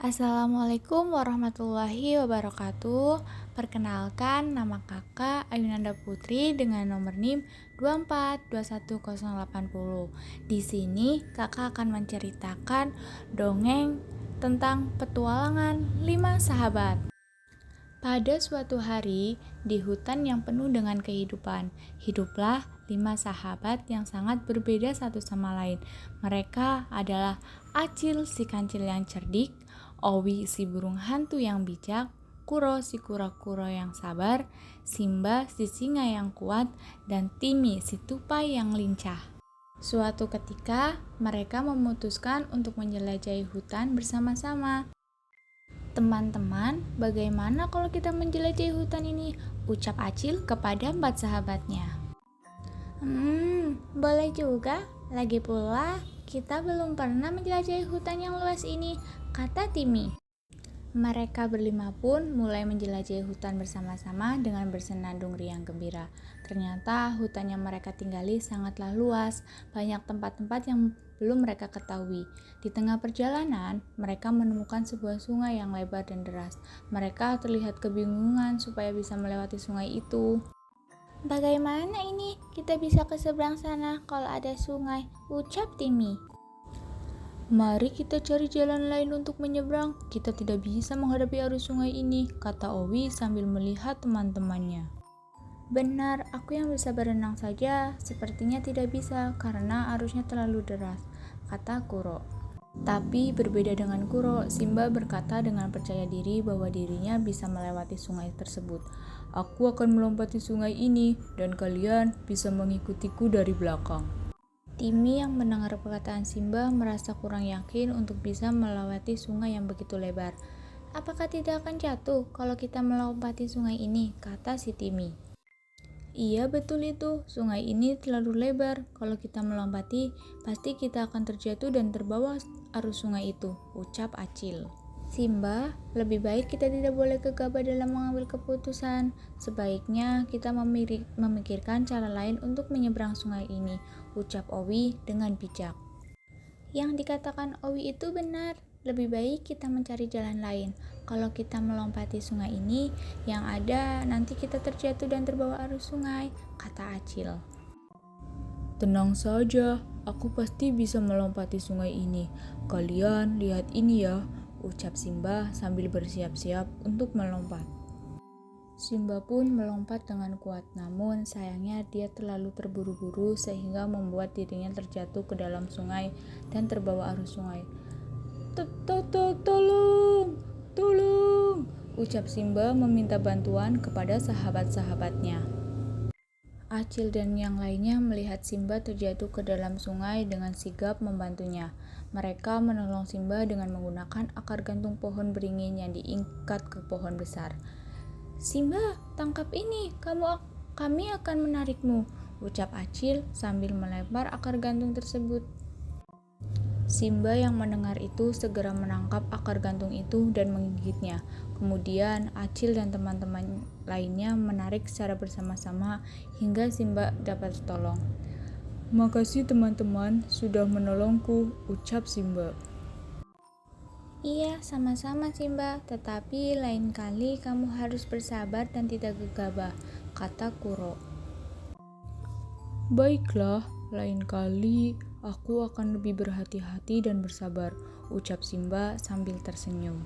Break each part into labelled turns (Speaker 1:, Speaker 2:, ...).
Speaker 1: Assalamualaikum warahmatullahi wabarakatuh. Perkenalkan, nama kakak Ayunanda Putri dengan nomor NIM 2421080. Di sini kakak akan menceritakan dongeng tentang petualangan 5 sahabat. Pada suatu hari, di hutan yang penuh dengan kehidupan, hiduplah 5 sahabat yang sangat berbeda satu sama lain. Mereka adalah Acil si kancil yang cerdik, Owi si burung hantu yang bijak, Kuro si kura-kura yang sabar, Simba si singa yang kuat, dan Timi si tupai yang lincah. Suatu ketika, mereka memutuskan untuk menjelajahi hutan bersama-sama. Teman-teman, bagaimana kalau kita menjelajahi hutan ini? Ucap Acil kepada 4 sahabatnya. Boleh juga. Lagi pula, kita belum pernah menjelajahi hutan yang luas ini, kata Timi. Mereka berlima pun mulai menjelajahi hutan bersama-sama dengan bersenandung riang gembira. Ternyata hutan yang mereka tinggali sangatlah luas, banyak tempat-tempat yang belum mereka ketahui. Di tengah perjalanan, mereka menemukan sebuah sungai yang lebar dan deras. Mereka terlihat kebingungan supaya bisa melewati sungai itu. Bagaimana ini? Kita bisa ke seberang sana kalau ada sungai, ucap Timi. Mari kita cari jalan lain untuk menyeberang. Kita tidak bisa menghadapi arus sungai ini, kata Owi sambil melihat teman-temannya. Benar, aku yang bisa berenang saja sepertinya tidak bisa karena arusnya terlalu deras, kata Kuro. Tapi berbeda dengan Kuro, Simba berkata dengan percaya diri bahwa dirinya bisa melewati sungai tersebut. Aku akan melompati sungai ini dan kalian bisa mengikutiku dari belakang. Timi yang mendengar perkataan Simba merasa kurang yakin untuk bisa melewati sungai yang begitu lebar. Apakah tidak akan jatuh kalau kita melompati sungai ini? Kata si Timi. Iya, betul itu. Sungai ini terlalu lebar. Kalau kita melompati, pasti kita akan terjatuh dan terbawa arus sungai itu, ucap Acil. Simba, lebih baik kita tidak boleh gegabah dalam mengambil keputusan. Sebaiknya kita memikirkan cara lain untuk menyeberang sungai ini, ucap Owi dengan bijak. Yang dikatakan Owi itu benar. Lebih baik kita mencari jalan lain. Kalau kita melompati sungai ini, yang ada nanti kita terjatuh dan terbawa arus sungai, kata Acil. Tenang saja, aku pasti bisa melompati sungai ini. Kalian lihat ini ya, ucap Simba sambil bersiap-siap untuk melompat. Simba pun melompat dengan kuat, namun sayangnya dia terlalu terburu-buru sehingga membuat dirinya terjatuh ke dalam sungai dan terbawa arus sungai. Tolong, tolong, ucap Simba meminta bantuan kepada sahabat-sahabatnya. Acil dan yang lainnya melihat Simba terjatuh ke dalam sungai dengan sigap membantunya. Mereka menolong Simba dengan menggunakan akar gantung pohon beringin yang diikat ke pohon besar. Simba, tangkap ini, kami akan menarikmu, ucap Acil sambil melempar akar gantung tersebut. Simba yang mendengar itu segera menangkap akar gantung itu dan menggigitnya. Kemudian Acil dan teman-teman lainnya menarik secara bersama-sama hingga Simba dapat tertolong. Makasih teman-teman sudah menolongku, ucap Simba. Iya, sama-sama Simba, tetapi lain kali kamu harus bersabar dan tidak gegabah, kata Kuro. Baiklah, lain kali aku akan lebih berhati-hati dan bersabar, ucap Simba sambil tersenyum.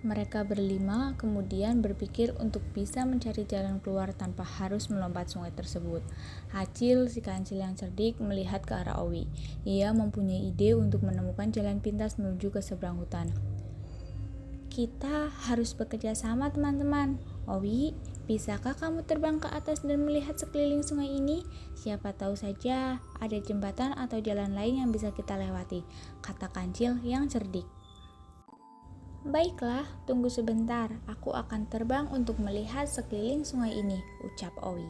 Speaker 1: Mereka berlima kemudian berpikir untuk bisa mencari jalan keluar tanpa harus melompat sungai tersebut. Acil, si kancil yang cerdik, melihat ke arah Owi. Ia mempunyai ide untuk menemukan jalan pintas menuju ke seberang hutan. Kita harus bekerja sama, teman-teman. Owi, bisakah kamu terbang ke atas dan melihat sekeliling sungai ini? Siapa tahu saja ada jembatan atau jalan lain yang bisa kita lewati, kata kancil yang cerdik. Baiklah, tunggu sebentar. Aku akan terbang untuk melihat sekeliling sungai ini, ucap Owi.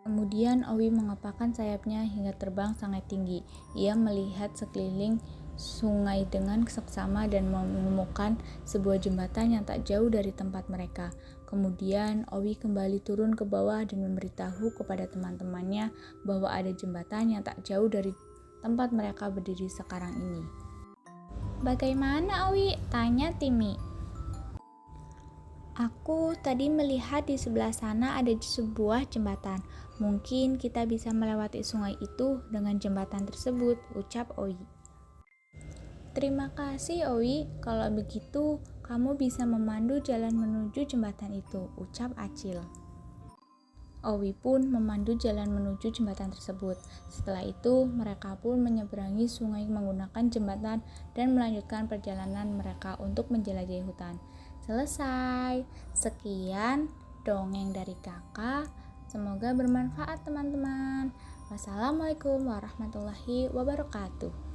Speaker 1: Kemudian Owi mengepakkan sayapnya hingga terbang sangat tinggi. Ia melihat sekeliling sungai dengan seksama dan menemukan sebuah jembatan yang tak jauh dari tempat mereka. Kemudian Owi kembali turun ke bawah dan memberitahu kepada teman-temannya bahwa ada jembatan yang tak jauh dari tempat mereka berdiri sekarang ini. "Bagaimana, Owi?" tanya Timi. "Aku tadi melihat di sebelah sana ada sebuah jembatan. Mungkin kita bisa melewati sungai itu dengan jembatan tersebut," ucap Owi. "Terima kasih, Owi. Kalau begitu, kamu bisa memandu jalan menuju jembatan itu," ucap Acil. Owi pun memandu jalan menuju jembatan tersebut. Setelah itu, mereka pun menyeberangi sungai menggunakan jembatan dan melanjutkan perjalanan mereka untuk menjelajahi hutan. Selesai. Sekian dongeng dari Kakak. Semoga bermanfaat, teman-teman. Wassalamualaikum warahmatullahi wabarakatuh.